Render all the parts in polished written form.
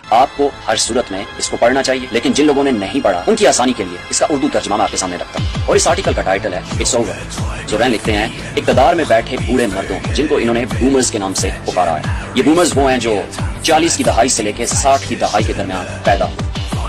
आपको हर सूरत में इसको पढ़ना चाहिए, लेकिन जिन लोगों ने नहीं पढ़ा उनकी आसानी के लिए इसका उर्दू तर्जुमा मैं आपके सामने रखता हूँ। और इस आर्टिकल का टाइटल है इट्स ओवर। जोरैन लिखते हैं, इक़्तिदार में बैठे बूढ़े मर्दों जिनको इन्होंने बूमर्स के नाम से पुकारा है। ये बूमर्स वो हैं जो 40 की दहाई से लेकर 60 की दहाई के दरमियान पैदा हुए।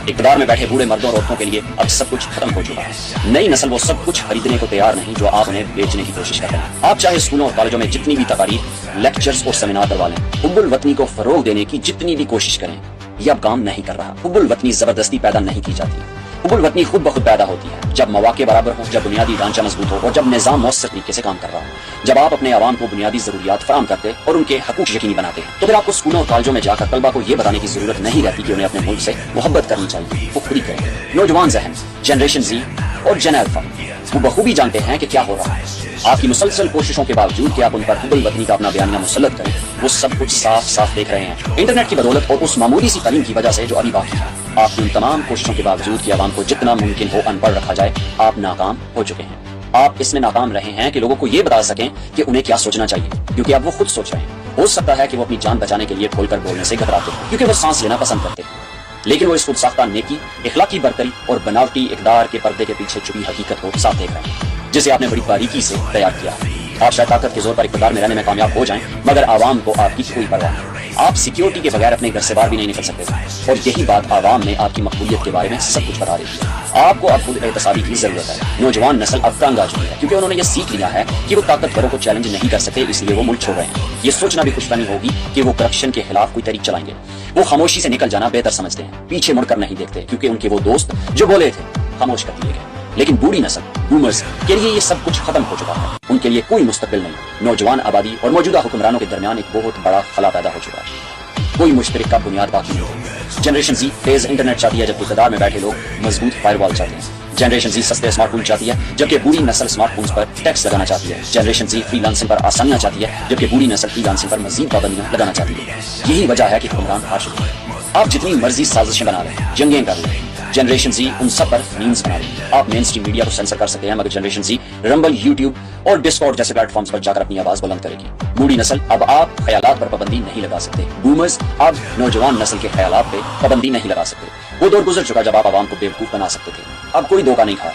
इक़्तिदार में बैठे बूढ़े मर्दों और औरतों के लिए अब सब कुछ खत्म हो चुका है। नई नस्ल वो सब कुछ खरीदने को तैयार नहीं जो आप उन्हें बेचने की कोशिश कर रहे हैं। आप चाहे स्कूलों और कॉलेजों में जितनी भी तकारीर, लेक्चर्स और सेमिनार करवा लें, हुब्बुल वतनी को फरोग देने की जितनी भी कोशिश करें, ये अब काम नहीं कर रहा। हुब्बुल वतनी जबरदस्ती पैदा नहीं की जाती। हुब्बुल वतनी खुद ब खुद पैदा होती है जब मौके बराबर हो, जब बुनियादी ढांचा मजबूत हो और जब निजाम मौसर तरीके से काम कर रहा हो। जब आप अपने आवाम को बुनियादी जरूरियात फराम करते और उनके हकूक यकीनी बनाते हैं, तो फिर आपको स्कूलों और कॉलेजों में जाकर तलबा को ये बताने की जरूरत नहीं रहती कि उन्हें अपने मुल्क से मोहब्बत करनी चाहिए, वो खुद ही करें। नौजवान ज़हन, जनरेशन ज़ी और जेन अल्फा वो बखूबी जानते हैं कि क्या हो रहा है। आपकी मुसलसल कोशिशों के बावजूद कि आप उन पर हुब्बुल वतनी का अपना बयानिया मुसल्लत करें, वो सब कुछ साफ साफ देख रहे हैं। इंटरनेट की बदौलत और उस मामूली सी तालीम की वजह से जो अभी बाकी है, आपकी उन तमाम कोशिशों के बावजूद कि आवाम को जितना मुमकिन हो अनपढ़ रखा जाए, आप नाकाम हो चुके हैं। आप इसमें नाकाम रहे हैं कि लोगों को ये बता सकें कि उन्हें क्या सोचना चाहिए, क्योंकि अब वो खुद सोच रहे हैं। हो सकता है कि वो अपनी जान बचाने के लिए खोलकर बोलने से घबराते हैं, क्योंकि वो सांस लेना पसंद करते हैं, लेकिन वो इस खुद साख्ता नेकी, इखलाकी बरतरी और बनावटी इक़्तिदार के पर्दे के पीछे छुपी हकीकत को साफ देख रहे हैं, जिसे आपने बड़ी बारीकी से तैयार किया है। आप शायद ताकत के जोर पर इक़्तिदार में रहने में कामयाब हो जाएं, मगर आवाम को आपकी कोई परवाह नहीं। आप सिक्योरिटी के बगैर अपने घर से बाहर भी नहीं निकल सकते थे, और यही बात आवाम ने आपकी मकबूलियत के बारे में सब कुछ बता रही है। आपको अब खुद एहतसाबी की जरूरत है। नौजवान नस्ल अब तंग आ चुकी है, क्योंकि उन्होंने ये सीख लिया है कि वो ताकतवरों को चैलेंज नहीं कर सकते, इसलिए वो मुल्क छोड़ रहे हैं। ये सोचना भी खुशफहमी होगी कि वो करप्शन के खिलाफ कोई तहरीक चलाएंगे। वो खामोशी से निकल जाना बेहतर समझते हैं, पीछे मुड़कर नहीं देखते, क्योंकि उनके वो दोस्त जो बोले थे खामोश कर दिए गए। लेकिन बूढ़ी नस्ल, बूमर्स के लिए ये सब कुछ खत्म हो चुका है। उनके लिए कोई मुस्तकबिल नहीं। नौजवान आबादी और मौजूदा हुक्मरानों के दरमियान एक बहुत बड़ा खला पैदा हो चुका है। कोई मुश्तरका बुनियाद बाकी नहीं है। जनरेशन ज़ी तेज इंटरनेट चाहती है, जबकि इक़्तिदार में बैठे लोग मजबूत फायरवॉल चाहते हैं। जनरेशन ज़ी सस्ते स्मार्टफोन चाहती है, जबकि बूढ़ी नस्ल स्मार्टफोन्स पर टैक्स लगाना चाहती है। जनरेशन ज़ी फ्रीलांसिंग पर आसानियां चाहती है, जबकि बूढ़ी नस्ल फ्रीलांसिंग पर मजीद पाबंदियां लगाना चाहती है। यही वजह है कि हुक्मरान हार चुके हैं। आप जितनी मर्जी साजिशें बना लें, जंगें कर लें, जनरेशन ज़ी उन सब पर मीम्स बना लें। आप मेन स्ट्रीम मीडिया को सेंसर कर सकते हैं, मगर जनरेशन ज़ी रंबल, यूट्यूब और डिस्कॉर्ड जैसे प्लेटफॉर्म्स पर जाकर अपनी आवाज बुलंद करेगी। बूढ़ी नस्ल, अब आप ख्यालात पर पाबंदी नहीं लगा सकते। बूमर्स अब नौजवान नस्ल के ख्यालात पे पाबंदी नहीं लगा सकते। वो दौर गुजर चुका जब आप आवाम को बेवकूफ बना सकते थे। अब कोई धोखा नहीं खा।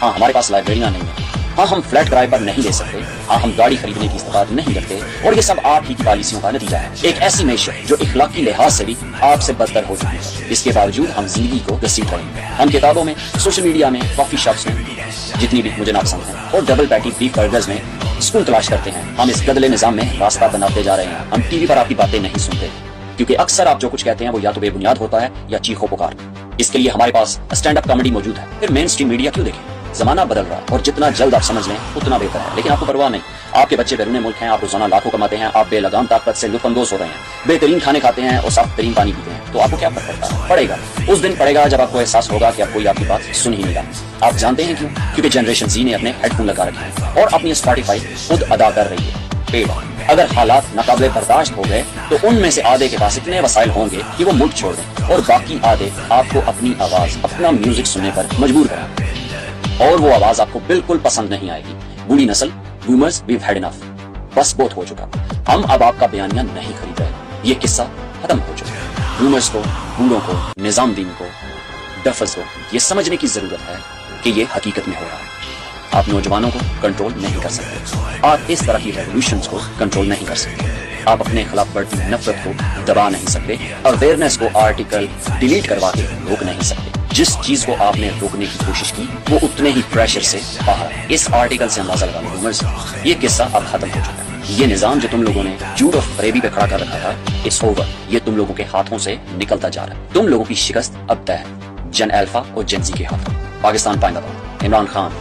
हाँ, हमारे पास लाइब्रेरियां नहीं है। हाँ, हम फ्लैट किराए पर नहीं ले सकते। हाँ, हम गाड़ी खरीदने की इस्तेमाल नहीं करते, और ये सब आप ही की पॉलिसियों का नतीजा है। एक ऐसी मैशत जो इखलाकी लिहाज से भी आपसे बदतर हो चुकी है। इसके बावजूद हम जिंदगी को घसीट रहे हैं। हम किताबों में, सोशल मीडिया में, कॉफी शॉप्स में, जितनी भी मुझे नापसंद है, और डबल पैटी बीफ बर्गर्स में सुकून तलाश करते हैं। हम इस गदले निजाम में रास्ता बनाते जा रहे हैं। हम टीवी पर आपकी बातें नहीं सुनते, क्योंकि अक्सर आप जो कुछ कहते हैं वो या तो बेबुनियाद होता है या चीखो पुकार। इसके लिए हमारे पास स्टैंड अप कॉमेडी मौजूद है। फिर मेन स्ट्रीम मीडिया क्यों देखें? जमाना बदल रहा है, और जितना जल्द आप समझ लें उतना बेहतर है। लेकिन आपको परवाह नहीं। आपके बच्चे बैरून मुल्क हैं, आप रोजाना लाखों कमाते हैं, आप बेलगाम ताकत से लुत्फानंदोज हो रहे हैं, बेहतरीन खाने खाते हैं और साफ तरीन पानी पीते हैं, तो आपको क्या फर्क पड़ता है? पड़ेगा। उस दिन पड़ेगा जब आपको एहसास होगा कि अब कोई आपकी बात सुन ही नहीं रहा। आप जानते हैं क्यों? क्योंकि जनरेशन ज़ी ने अपने हेडफोन लगा रखे हैं और अपनी स्पॉटिफाई खुद अदा कर रही है। पेड़, अगर हालात नाकाबिले बर्दाश्त हो गए तो उनमें से आधे के पास इतने वसाइल होंगे कि वो मुल्क छोड़ दें, और बाकी आधे आपको अपनी आवाज, अपना म्यूजिक सुनने पर मजबूर करें, और वो आवाज आपको बिल्कुल पसंद नहीं आएगी। बूढ़ी नस्ल, बूमर्स, वी हैड इनफ। बस बहुत हो चुका। हम अब आपका बयानिया नहीं खरीद रहे। ये किस्सा खत्म हो चुका। बूमर्स को, बूढ़ों को, निजामुद्दीन को, डफर्स को ये समझने की जरूरत है कि ये हकीकत में हो रहा है। आप नौजवानों को कंट्रोल नहीं कर सकते। आप इस तरह की रेवोल्यूशंस को कंट्रोल नहीं कर सकते। आप अपने खिलाफ बढ़ती नफरत को दबा नहीं सकते। अवेयरनेस को आर्टिकल डिलीट करवा के रोक नहीं सकते। जिस चीज को आपने रोकने की कोशिश की वो उतने ही प्रेशर से बाहर है। इस आर्टिकल से अंदाजा लगा लो, ये किस्सा अब खत्म हो चुका है। ये निजाम जो तुम लोगों ने झूठ और फरेबी पे खड़ा कर रखा था, इट्स ओवर। ये तुम लोगों के हाथों से निकलता जा रहा है। तुम लोगों की शिकस्त अब तय है, जेन अल्फा और जेन ज़ी के हाथों। पाकिस्तान पाइंदाबाद। इमरान खान।